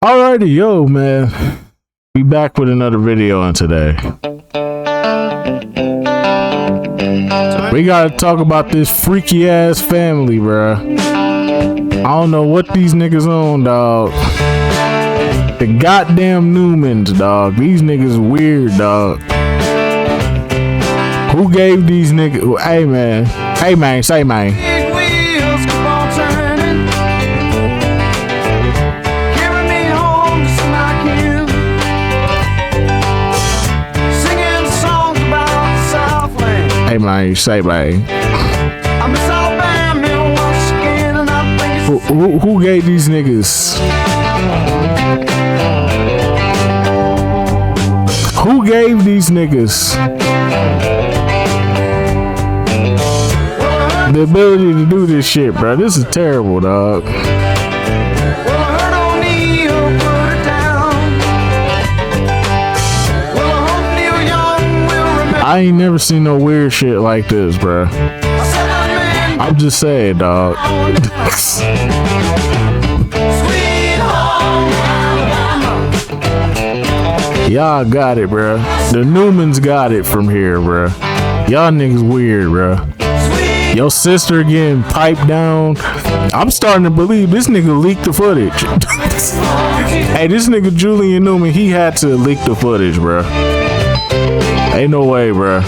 Alrighty, yo, man. We back with another video on today. We gotta talk about this freaky ass family, bruh. I don't know what these niggas on, dog. The goddamn Newmans, dog. These niggas weird, dog. Who gave these niggas? Hey, man. Hey, man. Say, man. Hey, man. Say, man. Who gave these niggas? Who gave these niggas the ability to do this shit, bro? This is terrible, dog. I ain't never seen no weird shit like this, bro. I'm just saying, dog. Y'all got it, bro. The Newmans got it from here, bro. Y'all niggas weird, bro. Your sister getting piped down. I'm starting to believe this nigga leaked the footage. Hey, this nigga Julian Newman, he had to leak the footage, bro. Ain't no way, bro.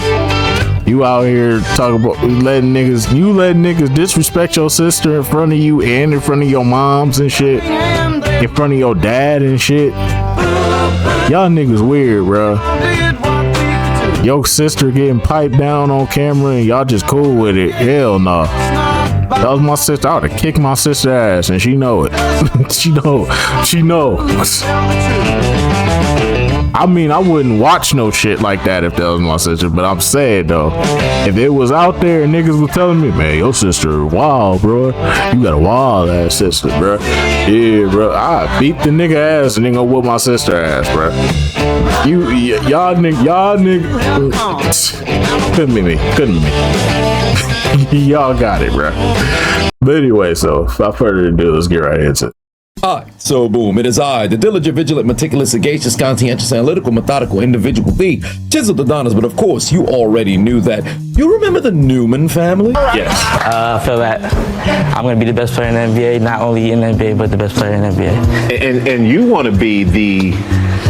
You out here talking about letting niggas disrespect your sister in front of you and in front of your moms and shit, in front of your dad and shit. Y'all niggas weird, bro. Your sister getting piped down on camera and y'all just cool with it. Hell no. That was my sister. I would have kicked my sister's ass and she know it. She knows. I mean, I wouldn't watch no shit like that if that was my sister, but I'm saying though, if it was out there and niggas was telling me, man, your sister wild, bro. You got a wild ass sister, bro. Yeah, bro. I beat the nigga ass and then go whoop my sister ass, bro. Y'all nigga. Couldn't be me. Y'all got it, bro. But anyway, so without further ado, let's get right into it. So boom, it is I, the diligent, vigilant, meticulous, sagacious, conscientious, analytical, methodical, individual, the chiseled Adonis. But of course, you already knew that. You remember the Newman family? Yes. I feel that I'm going to be the best player in the NBA, not only in the NBA, but the best player in the NBA. And you want to be the,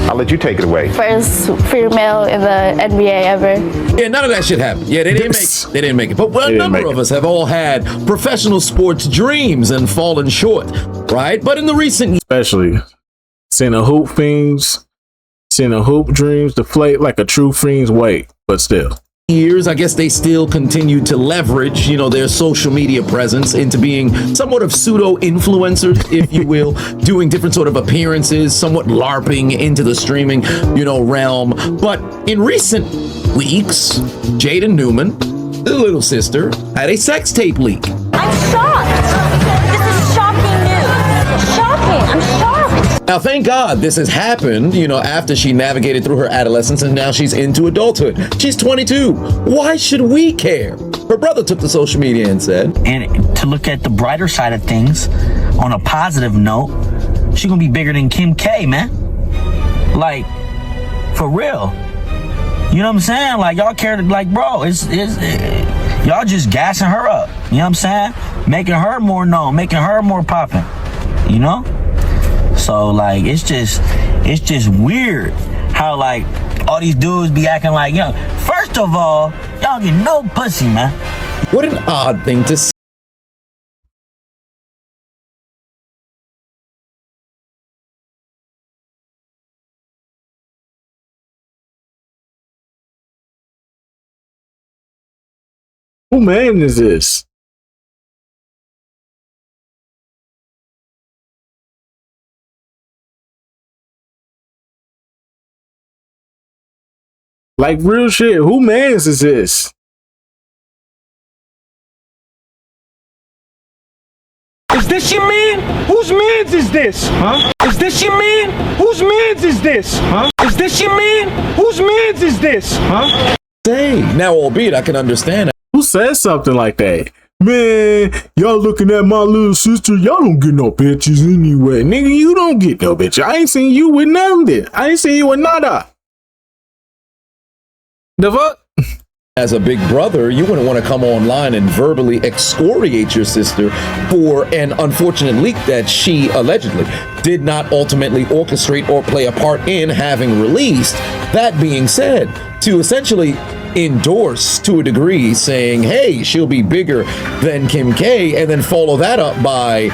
I'll let you take it away. First female in the NBA ever. Yeah, none of that shit happened. Yeah, they didn't make it. But a number of us have all had professional sports dreams and fallen short, right? But in the recent, especially seeing a hoop dreams deflate like a true fiend's weight, but still. years, I guess they still continue to leverage, their social media presence into being somewhat of pseudo influencers, if you will, doing different sort of appearances, somewhat LARPing into the streaming, realm. But in recent weeks, Jada Newman, the little sister, had a sex tape leak. I'm shocked. This is shocking news. Shocking. I'm shocked. Now, thank God this has happened, after she navigated through her adolescence and now she's into adulthood. She's 22. Why should we care? Her brother took to social media and said, and to look at the brighter side of things, on a positive note, she's gonna be bigger than Kim K, man. Like, for real. You know what I'm saying? Like, y'all care to, like, bro, y'all just gassing her up. You know what I'm saying? Making her more known, making her more popping. So, like, it's just weird how, like, all these dudes be acting like, first of all, y'all get no pussy, man. What an odd thing to say. Who man is this? Like, real shit, who mans is this? Is this your man? Whose mans is this? Huh? Is this your man? Whose mans is this? Huh? Is this your man? Whose mans is this? Huh? Now, albeit I can understand. Who says something like that? Man, y'all looking at my little sister. Y'all don't get no bitches anyway. Nigga, you don't get no bitch. I ain't seen you with nothing. I ain't seen you with nada. The fuck? As a big brother, you wouldn't want to come online and verbally excoriate your sister for an unfortunate leak that she allegedly did not ultimately orchestrate or play a part in having released. That being said, to essentially endorse to a degree saying, hey, she'll be bigger than Kim K, and then follow that up by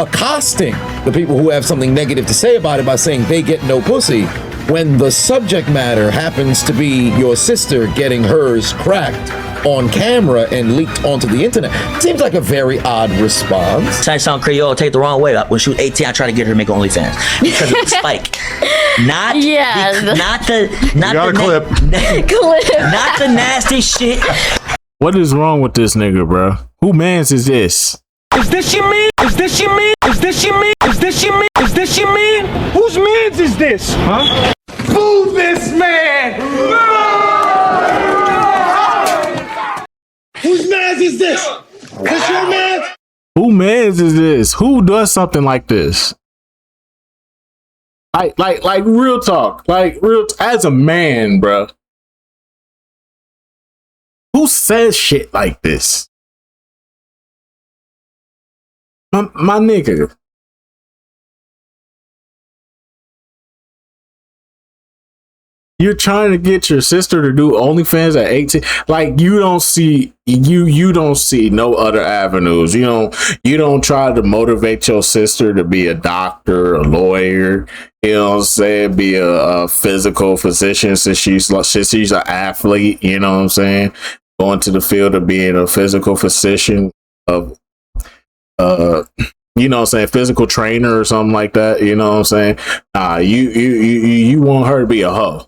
accosting the people who have something negative to say about it by saying they get no pussy, when the subject matter happens to be your sister getting hers cracked on camera and leaked onto the internet. Seems like a very odd response. Say sound Creole, take the wrong way. When she was 18, I tried to get her to make OnlyFans because of the spike. Not the nasty shit. What is wrong with this nigga, bro? Who mans is this? Is this your man? Is this your man? Is this your man? Is this your man? Is this your man? Whose man's is this? Huh? Boo this man! Whose man's is this? This your man? Who mans is this? Who does something like this? Like real talk. As a man, bro. Who says shit like this? My nigga. You're trying to get your sister to do OnlyFans at 18. Like, you don't see no other avenues. You don't try to motivate your sister to be a doctor, a lawyer, you know what I'm saying, be a physical physician since she's an athlete, you know what I'm saying? Going to the field of being a physical physician of you know what I'm saying, physical trainer or something like that, you know what I'm saying? You want her to be a hoe.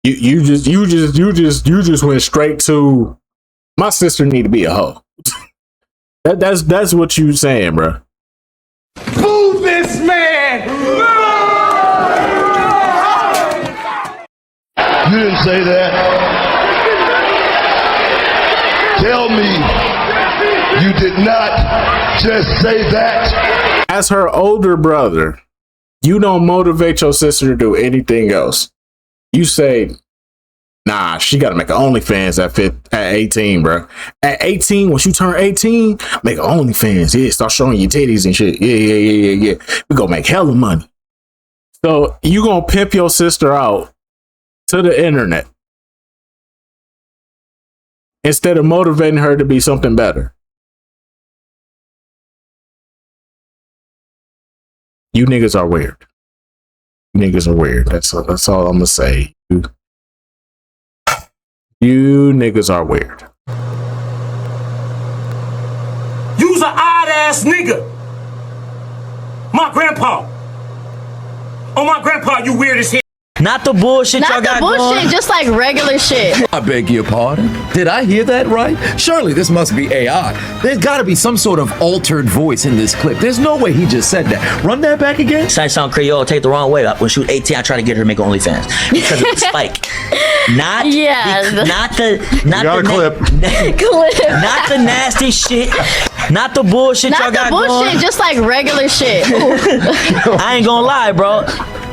You just went straight to my sister need to be a hoe. That's what you saying, bro. Boo this man! You didn't say that. Tell me you did not just say that. As her older brother, you don't motivate your sister to do anything else. You say, nah, she got to make an OnlyFans at 18, bro. At 18, once you turn 18, make an OnlyFans. Yeah, start showing your titties and shit. Yeah. We gonna make hella money. So you gonna pimp your sister out to the internet instead of motivating her to be something better. You niggas are weird. Niggas are weird. That's all I'm gonna say. You niggas are weird. You's an odd ass nigga. My grandpa. Oh, my grandpa, you weird as hell. Not the bullshit y'all got going. Not the bullshit, just like regular shit. I beg your pardon? Did I hear that right? Surely this must be AI. There's got to be some sort of altered voice in this clip. There's no way he just said that. Run that back again. Say sound Creole, take the wrong way. When she was 18, I tried to get her to make OnlyFans because of the spike. Not the nasty shit. Not the bullshit y'all got going. Not the bullshit, just like regular shit. I ain't gonna lie, bro.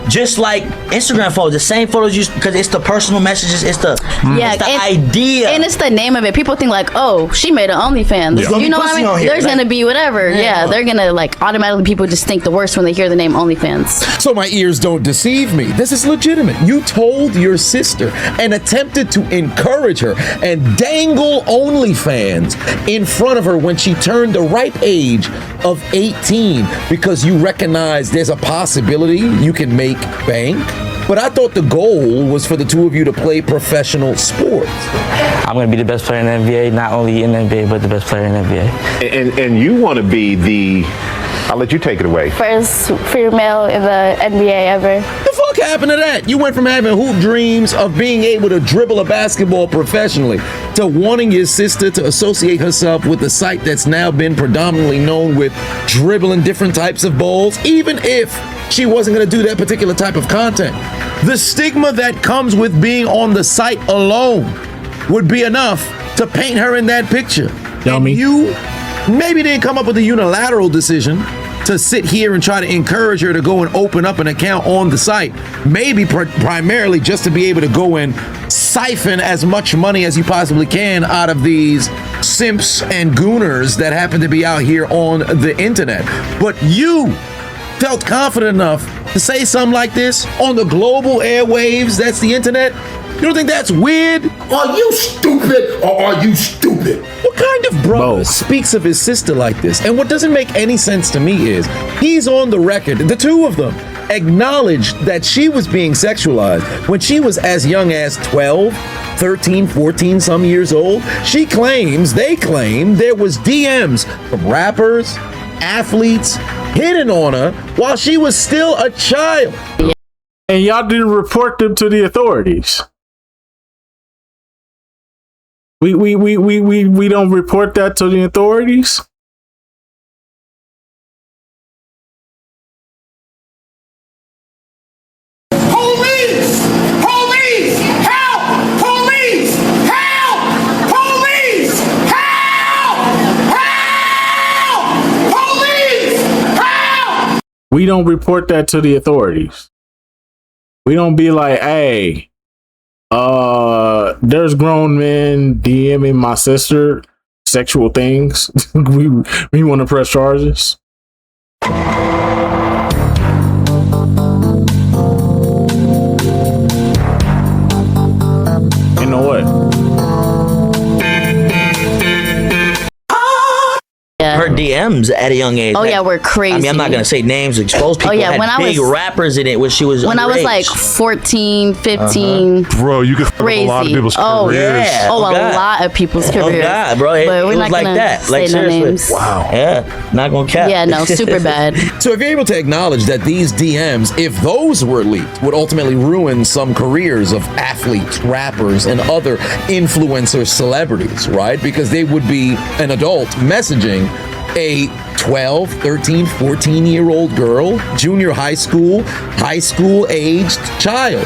Just like Instagram photos, the same photos used because it's the personal messages, it's the idea, and it's the name of it. People think like, oh, she made an OnlyFans. Yeah. You know what I mean? There's gonna be whatever. Yeah, they're gonna like automatically. People just think the worst when they hear the name OnlyFans. So my ears don't deceive me. This is legitimate. You told your sister and attempted to encourage her and dangle OnlyFans in front of her when she turned the ripe age of 18 because you recognize there's a possibility you can make bank. But I thought the goal was for the two of you to play professional sports. I'm going to be the best player in the NBA, not only in the NBA, but the best player in the NBA. And you want to be the, I'll let you take it away. First female in the NBA ever. The fuck happened to that? You went from having hoop dreams of being able to dribble a basketball professionally to wanting your sister to associate herself with a site that's now been predominantly known with dribbling different types of balls, even if she wasn't going to do that particular type of content. The stigma that comes with being on the site alone would be enough to paint her in that picture. Dummy. And you maybe didn't come up with a unilateral decision to sit here and try to encourage her to go and open up an account on the site. Maybe primarily just to be able to go and siphon as much money as you possibly can out of these simps and gooners that happen to be out here on the internet. But you felt confident enough to say something like this on the global airwaves, that's the internet. You don't think that's weird? Are you stupid or are you stupid? What kind of brother Both. speaks of his sister like this? And what doesn't make any sense to me is he's on the record, the two of them acknowledged that she was being sexualized when she was as young as 12, 13, 14 some years old. They claim there was DMs from rappers, athletes hitting on her while she was still a child. And y'all didn't report them to the authorities. We don't report that to the authorities. Police! Police! Help! Police! Help! Police! Help! Help! Police! Help! We don't report that to the authorities. We don't be like, hey, there's grown men DMing my sister sexual things. we want to press charges. You know what? Her DMs at a young age. Oh yeah, we're crazy. I mean, I'm not gonna say names, expose people. yeah, had when I big was- rappers in it when she was when I was underage. like 14, 15. Bro, you could fuck up Crazy. a lot of people's Oh, careers. yeah. Oh, Oh, a God. lot of people's careers. Oh God, bro, But we're it not was like gonna that. Like say no seriously. names. Wow. Yeah, not gonna cap. Yeah, no, super bad. So if you're able to acknowledge that these DMs, if those were leaked, would ultimately ruin some careers of athletes, rappers, and other influencer celebrities, right? Because they would be an adult messaging a 12, 13, 14-year-old girl, junior high school aged child.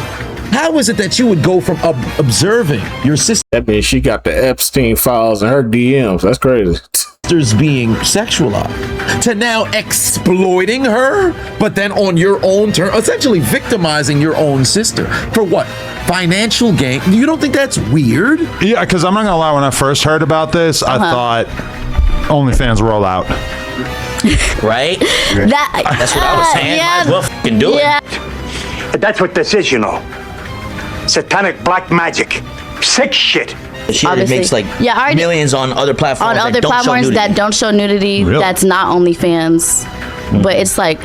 How is it that you would go from observing your That means she got the Epstein files in her DMs. That's crazy. sisters being sexualized to now exploiting her, but then on your own term, essentially victimizing your own sister for what? Financial gain? You don't think that's weird? Yeah, because I'm not gonna lie. When I first heard about this, I thought OnlyFans roll out. Right? That's what I was saying. Might as well fucking do it. That's what this is, you know. Satanic black magic. Sick shit. She already Obviously. makes like Yeah, I already- millions on other platforms. On that other don't show platforms nudity. that don't show nudity, Really? that's not OnlyFans, but it's like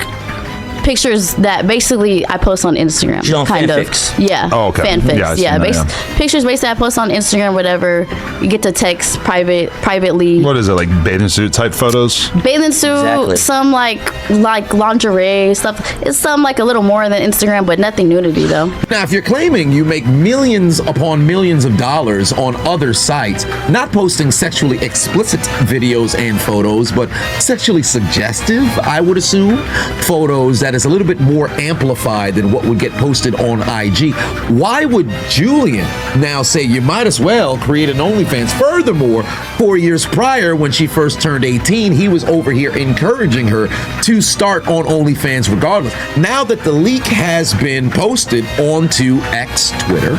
pictures that basically I post on Instagram. She's on kind of. fanfics. Yeah. Oh, okay. Fanfics. Yeah, I've Yeah. seen that, Pictures basically I post on Instagram, whatever. You get to text privately. What is it, like bathing suit type photos? Bathing suit, Exactly. some like lingerie stuff. It's some like a little more than Instagram, but nothing nudity though. Now, if you're claiming you make millions upon millions of dollars on other sites, not posting sexually explicit videos and photos, but sexually suggestive, I would assume, photos that is a little bit more amplified than what would get posted on IG, why would Julian now say you might as well create an OnlyFans? Furthermore, 4 years prior, when she first turned 18, he was over here encouraging her to start on OnlyFans regardless. Now that the leak has been posted onto X, Twitter,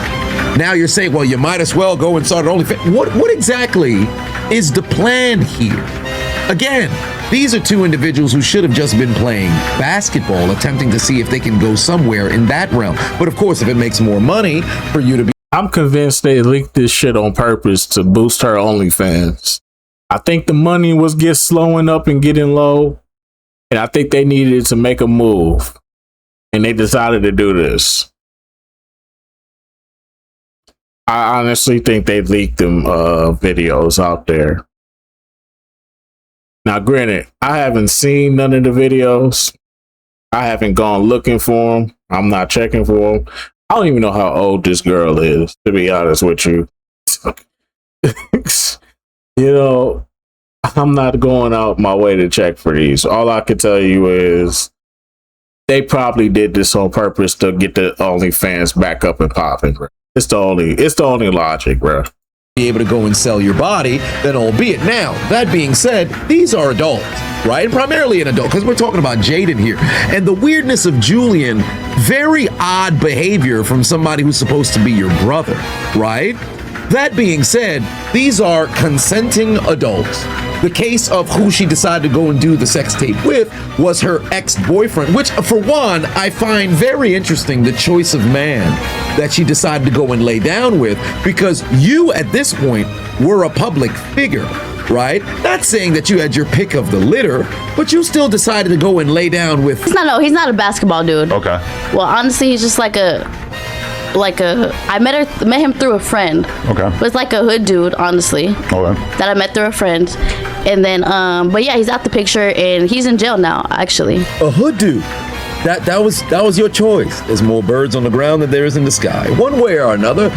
now you're saying, well, you might as well go and start an OnlyFans. What exactly is the plan here? Again, these are two individuals who should have just been playing basketball, attempting to see if they can go somewhere in that realm. But of course, if it makes more money for you to be I'm convinced they leaked this shit on purpose to boost her OnlyFans. I think the money was slowing up and getting low, and I think they needed to make a move, and they decided to do this. I honestly think they leaked them videos out there. Now, granted, I haven't seen none of the videos. I haven't gone looking for them. I'm not checking for them. I don't even know how old this girl is, to be honest with you. You know, I'm not going out my way to check for these. All I can tell you is they probably did this on purpose to get the OnlyFans back up and popping, bro. It's the only logic, bro. be able to go and sell your body, then albeit. Now, that being said, these are adults, right? And primarily an adult, because we're talking about Jaden here. And the weirdness of Julian, very odd behavior from somebody who's supposed to be your brother, right? That being said, these are consenting adults. The case of who she decided to go and do the sex tape with was her ex-boyfriend, which, for one, I find very interesting, the choice of man that she decided to go and lay down with, because you, at this point, were a public figure, right? Not saying that you had your pick of the litter, but you still decided to go and lay down with... He's not a basketball dude. Okay. Well, honestly, he's just I met him through a friend. Okay. But it's like a hood dude, honestly. Okay. That I met through a friend. And then, but yeah, he's out the picture and he's in jail now, actually. A hood dude. That was your choice. There's more birds on the ground than there is in the sky. One way or another,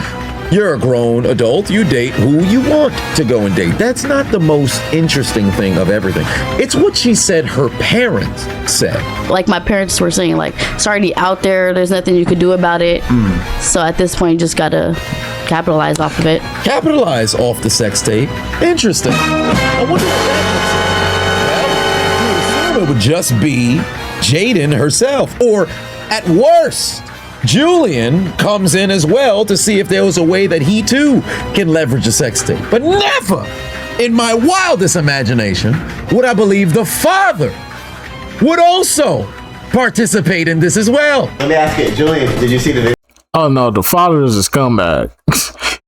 you're a grown adult. You date who you want to go and date. That's not the most interesting thing of everything. It's what she said her parents said. Like my parents were saying, like, it's already out there. There's nothing you could do about it. So at this point, you just gotta capitalize off of it. Capitalize off the sex tape. Interesting. I wonder what that looks like. Well, it would just be Jaden herself, or at worst, Julian comes in as well to see if there was a way that he too can leverage a sex tape. But never in my wildest imagination would I believe the father would also participate in this as well. Let me ask you, Julian, did you see the video? Oh no, the father is a scumbag.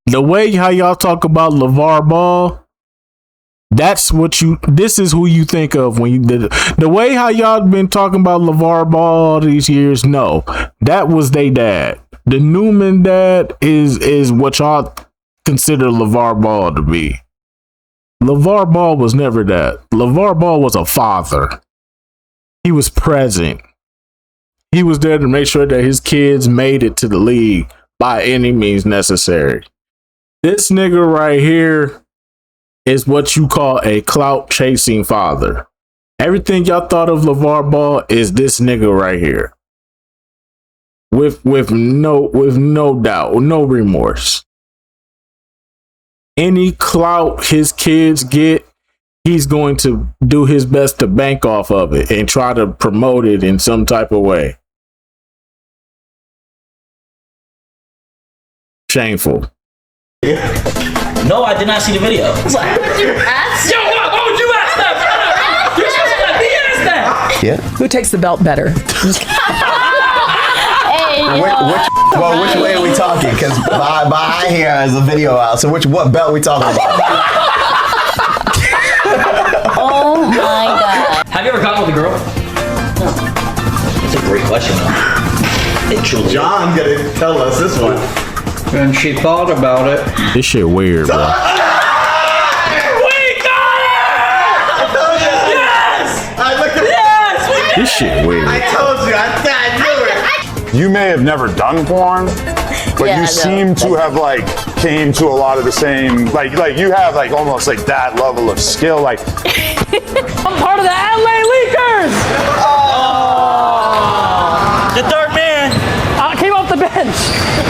The way how y'all talk about LeVar Ball, this is who you think of when you did it. The way how y'all been talking about LeVar Ball all these years, no, that was they dad. The Newman dad is what y'all consider LeVar Ball to be. LeVar Ball was never that. LeVar Ball was a father. He was present. He was there to make sure that his kids made it to the league by any means necessary. This nigga right here is what you call a clout chasing father. Everything y'all thought of LeVar Ball is this nigga right here. With no doubt, no remorse. Any clout his kids get, he's going to do his best to bank off of it and try to promote it in some type of way. Shameful. No, I did not see the video. What would you ask? Yo, why would you ask that? You're supposed to let me ask that. Yeah. Who takes the belt better? Which way are we talking? Because by here is a video out. So what belt are we talking about? Oh my god. Have you ever gotten with a girl? That's a great question, though. It truly John's gonna tell us this one. And she thought about it. This shit weird, bro. We got it! Yes! Yes! This shit weird. I told you. I knew it. You may have never done porn, but Yeah, I know. you seem to have came to a lot of the same like you have almost that level of skill. I'm part of the LA Leakers! The third man. I came off the bench.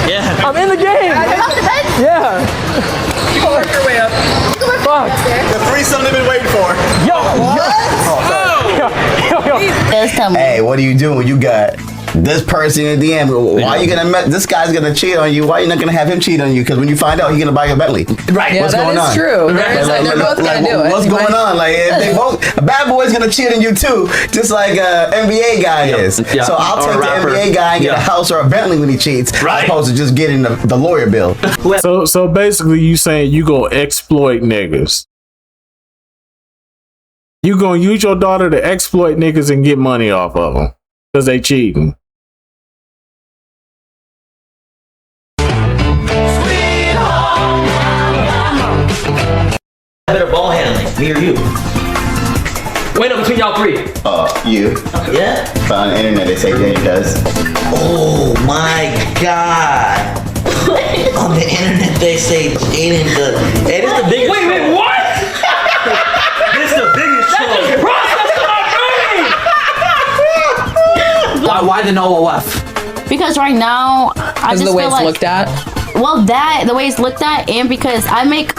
Yeah. I'm in the game. Yeah. You can work your way up. Fuck. The threesome they've been waiting for. Yo. Just tell me. Hey, what do you do when you got this person in the DM? Why are you gonna this guy's gonna cheat on you? Why are you not gonna have him cheat on you? Because when you find out, he's gonna buy you a Bentley. Right. Yeah, What's that going is on? true. They're both gonna do it. What's going on? Like, if they both, a bad boy's gonna cheat on you too, just like NBA guy is. Yeah. So I'll Or take a rapper. the NBA guy and get a Yeah. house or a Bentley when he cheats, Right. as opposed to just getting the lawyer bill. So basically you saying you gonna exploit niggas. You gonna use your daughter to exploit niggas and get money off of them because they cheating. Better ball handling, me or you? Wait up between y'all three. You. Yeah. Found on the internet, they say Danny does. Oh my god. On the internet they say Jaden does. Hey, this the biggest Wait, troll. what? This the biggest troll. Process my brain! Why the no OF? Because right now, I Because just of the way feel it's like, looked at. Well, that the way it's looked at, and because I make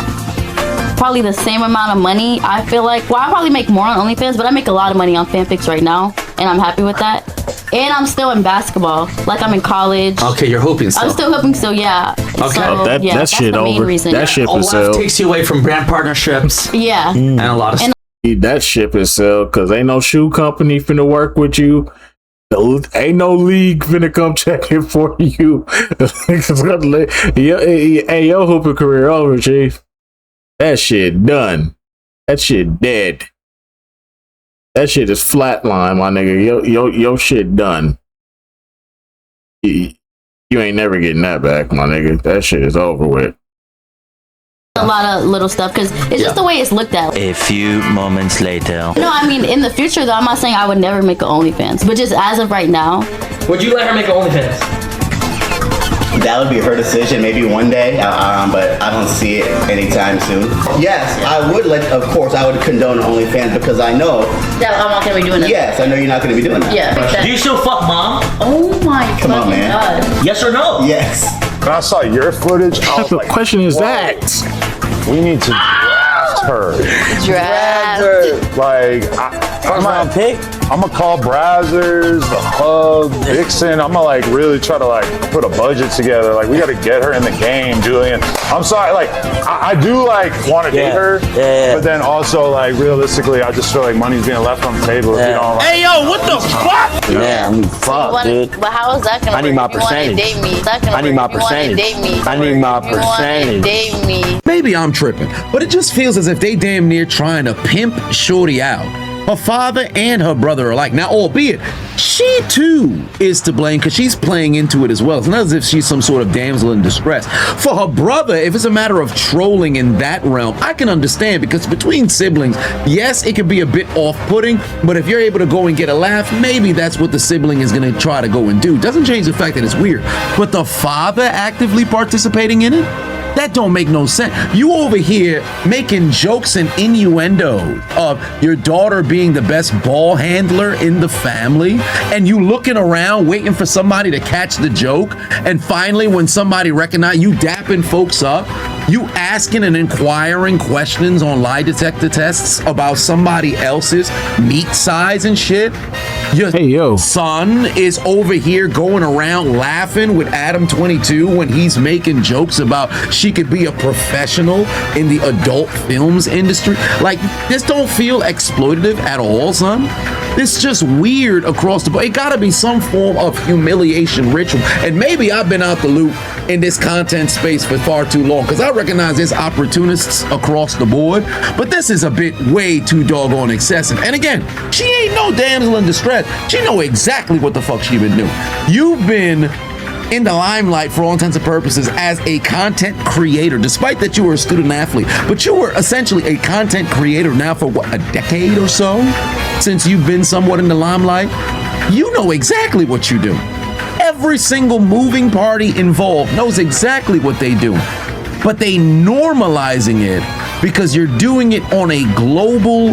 probably the same amount of money, I feel like. Well, I probably make more on OnlyFans, but I make a lot of money on fanfics right now, and I'm happy with that. And I'm still in basketball, like I'm in college. Okay, you're hooping still. I'm still hooping still, yeah. Okay. So, that yeah, that that's shit the main over. reason, That yeah. ship OF is sell. takes you away from brand partnerships. Yeah. And a lot of stuff. That ship is sell because ain't no shoe company finna work with you. Ain't no league finna come check it for you. Hey, your hooping career over, Chief. That shit done. That shit dead. That shit is flatline, my nigga. Your shit done. You ain't never getting that back, my nigga. That shit is over with. A lot of little stuff because it's just the way it's looked at. A few moments later. No, I mean in the future though, I'm not saying I would never make an OnlyFans, but just as of right now. Would you let her make an OnlyFans? That would be her decision, maybe one day, but I don't see it anytime soon. Yes, I would of course, I would condone OnlyFans because I know that I'm not gonna be doing that. Yes, I know you're not gonna be doing that. Yeah. Do you still fuck mom? Oh my Come on, man. God. Yes or no? Yes. When I saw your footage, I was What like, question is whoa, that? we need to draft her. Draft. Like, I'm gonna call Brazzers, the Hub, Vixen. I'm gonna like really try to like put a budget together. Like, we gotta get her in the game, Julian. I'm sorry, like I do like want to date her, but then also like realistically, I just feel like money's being left on the table. If you don't like, Hey yo, what the fuck? Yeah, I'm fucked, dude. But how is that gonna I need my percentage. Date me? I need my percentage. I need my percentage. Date me. Maybe I'm tripping, but it just feels as if they damn near trying to pimp Shorty out. Her father and her brother are alike. Now, albeit, she too is to blame because she's playing into it as well. It's not as if she's some sort of damsel in distress. For her brother, if it's a matter of trolling in that realm, I can understand because between siblings, yes, it could be a bit off-putting, but if you're able to go and get a laugh, maybe that's what the sibling is going to try to go and do. Doesn't change the fact that it's weird. But the father actively participating in it? That don't make no sense. You over here making jokes and innuendo of your daughter being the best ball handler in the family, and you looking around waiting for somebody to catch the joke, and finally when somebody recognize you dapping folks up, you asking and inquiring questions on lie detector tests about somebody else's meat size and shit. Your son is over here going around laughing with Adam 22 when he's making jokes about she could be a professional in the adult films industry. Like, this don't feel exploitative at all, son. It's just weird across the board. It gotta be some form of humiliation ritual. And maybe I've been out the loop in this content space for far too long because I recognize there's opportunists across the board, but this is a bit way too doggone excessive. And again, she ain't no damsel in distress. She know exactly what the fuck she been doing. You've been in the limelight for all intents and purposes as a content creator, despite that you were a student athlete, but you were essentially a content creator now for what, a decade or so since you've been somewhat in the limelight. You know exactly what you do. Every single moving party involved knows exactly what they do, but they normalizing it because you're doing it on a global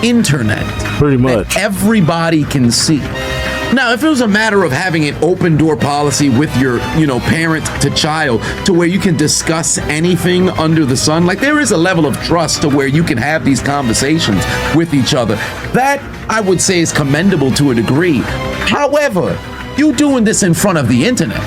internet. Pretty much. Everybody can see. Now, if it was a matter of having an open door policy with your, parent to child to where you can discuss anything under the sun, like there is a level of trust to where you can have these conversations with each other. That I would say is commendable to a degree. However, you doing this in front of the internet.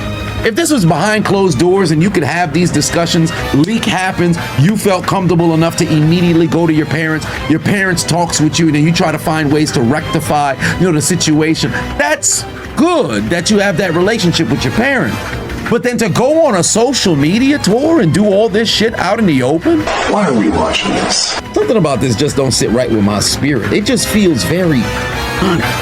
If this was behind closed doors and you could have these discussions, leak happens, you felt comfortable enough to immediately go to your parents talks with you, and then you try to find ways to rectify, the situation. That's good that you have that relationship with your parent. But then to go on a social media tour and do all this shit out in the open? Why are we watching this? Something about this just don't sit right with my spirit. It just feels very,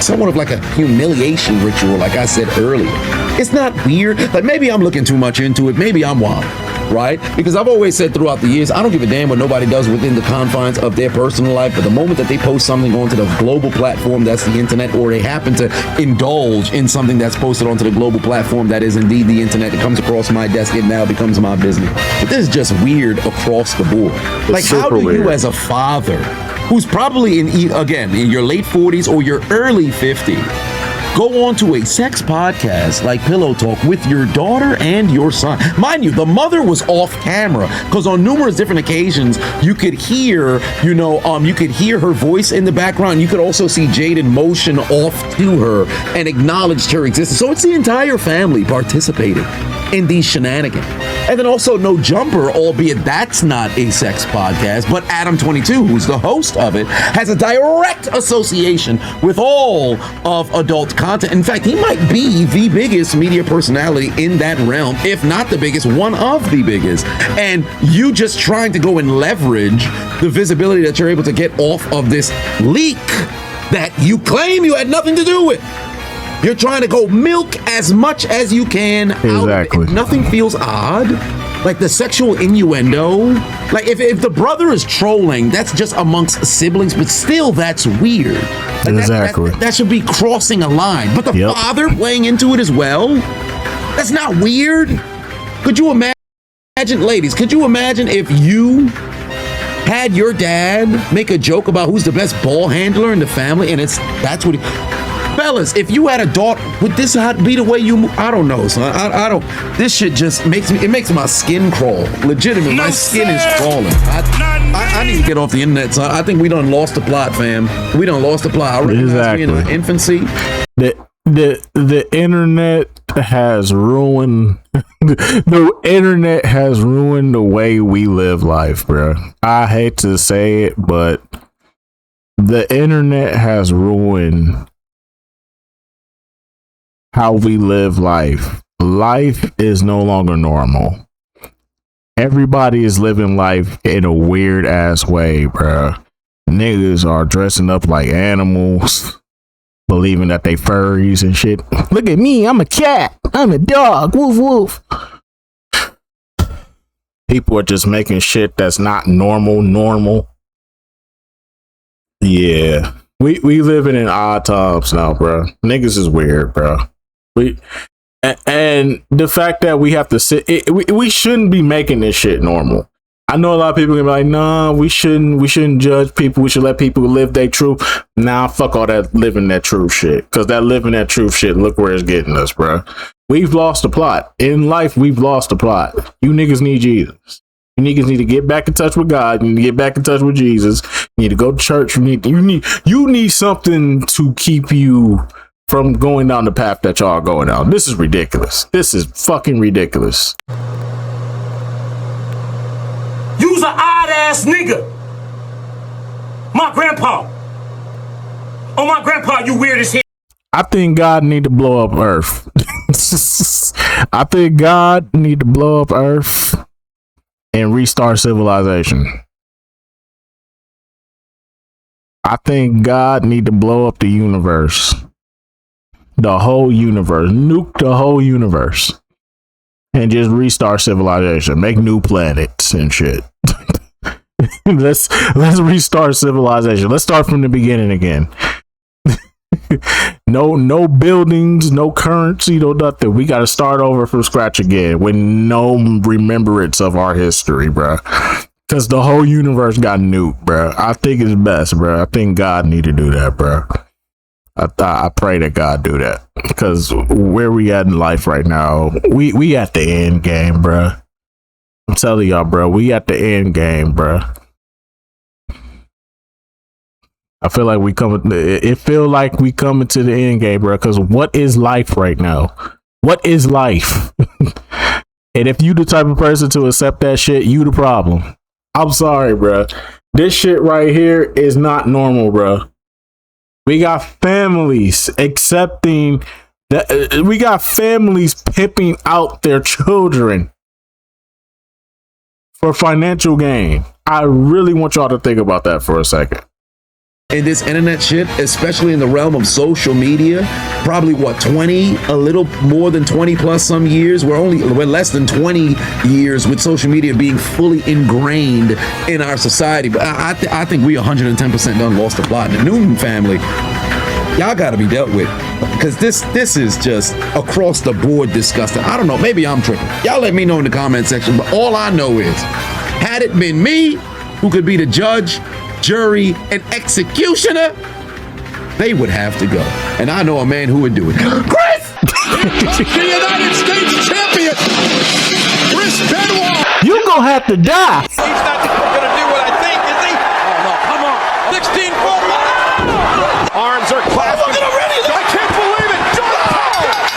somewhat of like a humiliation ritual, like I said earlier. It's not weird. Like, maybe I'm looking too much into it. Maybe I'm wild, right? Because I've always said throughout the years, I don't give a damn what nobody does within the confines of their personal life. But the moment that they post something onto the global platform that's the internet, or they happen to indulge in something that's posted onto the global platform that is indeed the internet, it comes across my desk, it now becomes my business. But this is just weird across the board. Like, how do you as a father, who's probably in your late 40s or your early 50s, go on to a sex podcast like Pillow Talk with your daughter and your son. Mind you, the mother was off camera because on numerous different occasions you could hear, you could hear her voice in the background. You could also see Jaden motion off to her and acknowledged her existence. So it's the entire family participating in these shenanigans. And then also No Jumper, albeit that's not a sex podcast, but Adam22, who's the host of it, has a direct association with all of adult content. In fact, he might be the biggest media personality in that realm, if not the biggest, one of the biggest. And you just trying to go and leverage the visibility that you're able to get off of this leak that you claim you had nothing to do with. You're trying to go milk as much as you can. Exactly. Nothing feels odd. Like the sexual innuendo. Like if the brother is trolling, that's just amongst siblings, but still that's weird. Like exactly. That should be crossing a line. But the father playing into it as well, that's not weird. Could you imagine, ladies, could you imagine if you had your dad make a joke about who's the best ball handler in the family and that's what fellas, if you had a daughter, would this be the way you move? I don't know, son. I don't. This shit just makes my skin crawl. Legitimately, my skin is crawling. I need to get off the internet, son. I think we done lost the plot, fam. We done lost the plot. I recognize we in our infancy. The internet has ruined the way we live life, bro. I hate to say it, but the internet has ruined how we live life. Life is no longer normal. Everybody is living life in a weird ass way, bro. Niggas are dressing up like animals, believing that they furries and shit. Look at me, I'm a cat. I'm a dog. Woof woof. People are just making shit that's not normal. Yeah. We living in odd times now, bro. Niggas is weird, bro. And the fact that we have to we shouldn't be making this shit normal. I know a lot of people can be like, nah, we shouldn't judge people. We should let people live their truth. Nah, fuck all that living that truth shit. Cause that living that truth shit, look where it's getting us, bro. We've lost the plot. In life, we've lost the plot. You niggas need Jesus. You niggas need to get back in touch with God. You need to get back in touch with Jesus. You need to go to church. You need something to keep you from going down the path that y'all are going down. This is ridiculous. This is fucking ridiculous. You's an odd ass nigga. My grandpa. Oh, my grandpa, you weird as hell. I think God need to blow up Earth. I think God need to blow up Earth and restart civilization. I think God need to blow up the universe. The whole universe. Nuke the whole universe. And just restart civilization. Make new planets and shit. Let's restart civilization. Let's start from the beginning again. No buildings, no currency, no nothing. We got to start over from scratch again with no remembrance of our history, bro. Because the whole universe got nuked, bro. I think it's best, bro. I think God need to do that, bro. I pray that God do that, because where we at in life right now, we at the end game, bro. I'm telling y'all, bro, we at the end game, bro. I feel like it feel like we coming to the end game, bro, because what is life right now? What is life? And if you the type of person to accept that shit, you the problem. I'm sorry, bro. This shit right here is not normal, bro. We got families accepting that. We got families pimping out their children for financial gain. I really want y'all to think about that for a second. In this internet shit, especially in the realm of social media, probably a little more than 20 plus some years. We're less than 20 years with social media being fully ingrained in our society. But I think we 110% done lost the plot. The Newton family, y'all got to be dealt with, because this is just across the board disgusting. I don't know, maybe I'm tripping. Y'all let me know in the comment section. But all I know is, had it been me who could be the judge, jury, and executioner, they would have to go. And I know a man who would do it. Chris! The United States champion, Chris Benoit! You gonna have to die. He's not gonna do what I think, is he? Oh no, come on. 16-foot. Arms are clasped. Look at him ready. I can't believe it.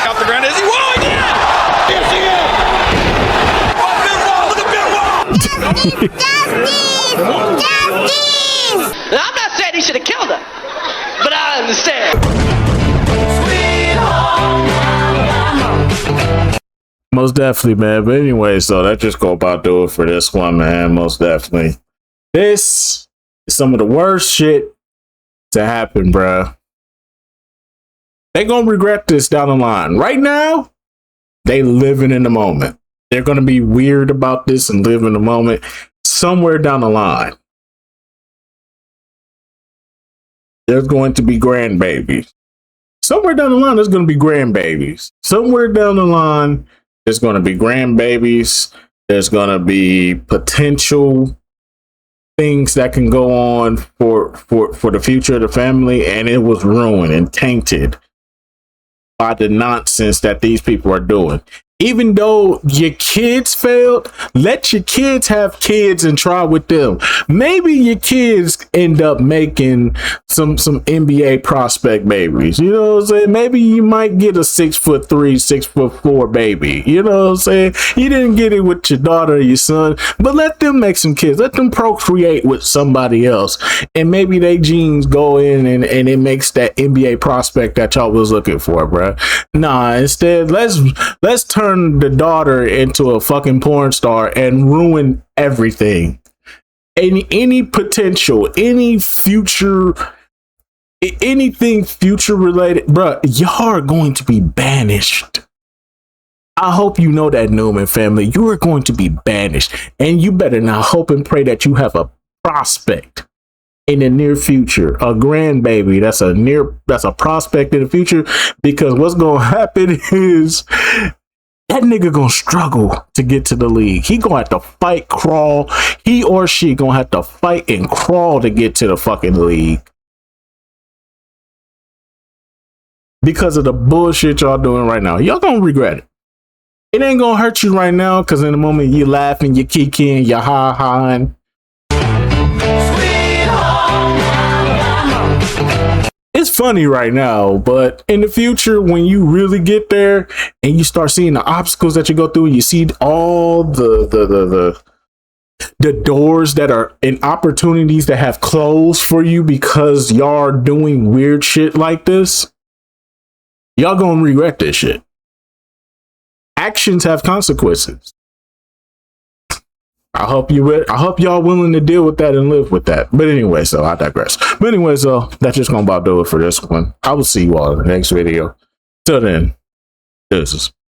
Off the ground. Is he? Whoa, he did! Yes, he is! Oh, Benoit! Look at Benoit! Justice! Now, I'm not saying he should have killed her, but I understand. Most definitely, man. But anyway, so that just go about do it for this one, man. Most definitely. This is some of the worst shit to happen, bruh. They gonna regret this down the line. Right now, they living in the moment. They're gonna be weird about this and live in the moment. Somewhere down the line, there's going to be grandbabies. Somewhere down the line, there's going to be grandbabies. Somewhere down the line, there's going to be grandbabies. There's going to be potential things that can go on for the future of the family. And it was ruined and tainted by the nonsense that these people are doing. Even though your kids failed, let your kids have kids and try with them. Maybe your kids end up making some NBA prospect babies. You know what I'm saying? Maybe you might get a 6'3", 6'4" baby. You know what I'm saying? You didn't get it with your daughter or your son, but let them make some kids. Let them procreate with somebody else. And maybe they genes go in and it makes that NBA prospect that y'all was looking for, bro. Nah, instead, let's turn the daughter into a fucking porn star and ruin everything. Any potential, any future, anything future related, bruh, y'all are going to be banished. I hope you know that, Newman family. You are going to be banished, and you better not hope and pray that you have a prospect in the near future, a grandbaby that's a prospect in the future, because what's gonna happen is that nigga gonna struggle to get to the league. He gonna have to fight, crawl. He or she gonna have to fight and crawl to get to the fucking league. Because of the bullshit y'all doing right now. Y'all gonna regret it. It ain't gonna hurt you right now, because in the moment you laughing, you kikiing, you ha-haing. It's funny right now, but in the future, when you really get there and you start seeing the obstacles that you go through, you see all the doors that are and opportunities that have closed for you because y'all are doing weird shit like this, y'all gonna regret this shit. Actions have consequences. I hope y'all willing to deal with that and live with that. But anyway, so I digress. But anyway, so that's just gonna about do it for this one. I will see you all in the next video. Till then, deuces.